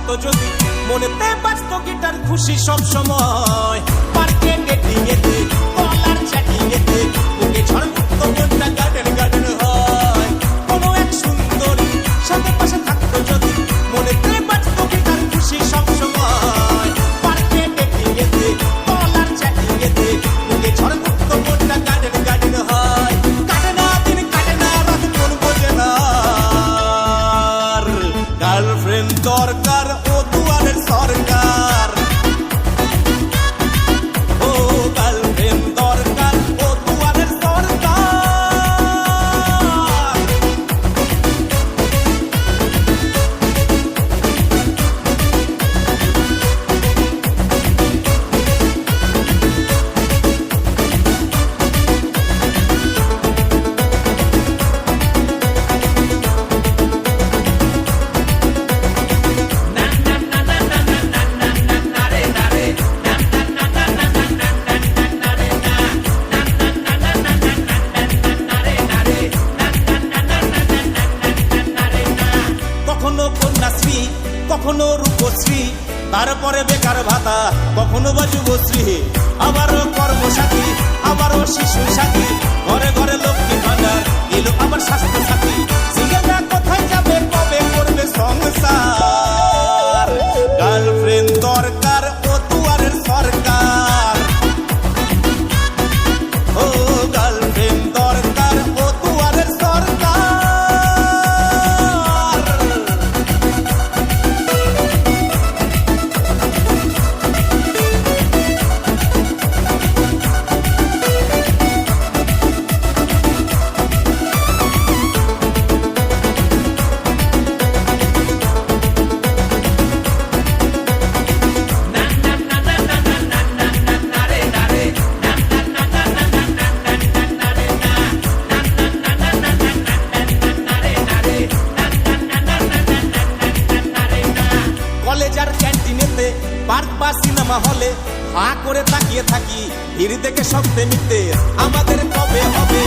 থাকতো যদি, মনেতে বাজতো গিটার খুশি সব সময়। পার্কে ডেটিং এতে, কলার চ্যাটিং এতে, বুকে ঝড় মুক্ত মনটা গার্ডেন গার্ডেন হয়। কোনো এক সুন্দরী সাথে পাশে থাকতো যদি, মনেতে বাজতো গিটার খুশি সব সময়। পার্কে ডেটিং এতে, কলার চ্যাটিং এতে, বুকে ঝড় মুক্ত মনটা গার্ডেন গার্ডেন হয়। কাটে না দিন কাটে না রাত মন বোঝে না, গার্লফ্রেন্ড দরকার ও দুয়ারের সরকার। ও গার্লফ্রেন্ড দরকার ও দুয়ারের সরকার। কখনো কন্যাশ্রী, কখনো রূপশ্রী, তারপরে বেকার ভাতা, কখনো বা যুবশ্রী, আবারও কর্মসাথী, আবারও শিশু সাথী, ঘরে ঘরে লক্ষ্মী ভান্ডার, এলো আবার স্বাস্থ্য সাথী। সিঙ্গেলরা কোথায় যাবে, কবে করবে সংসার? গার্লফ্রেন্ড দরকার ও দুয়ারের সরকার। ও গার্লফ্রেন্ড দরকার ও দুয়ারের সরকার। কলেজার ক্যান্টিনেতে, পার্ক বা সিনেমা হলে হা করে তাকিয়ে থাকি, ভিড় দেখে সব মিটে, আমাদের কবে হবে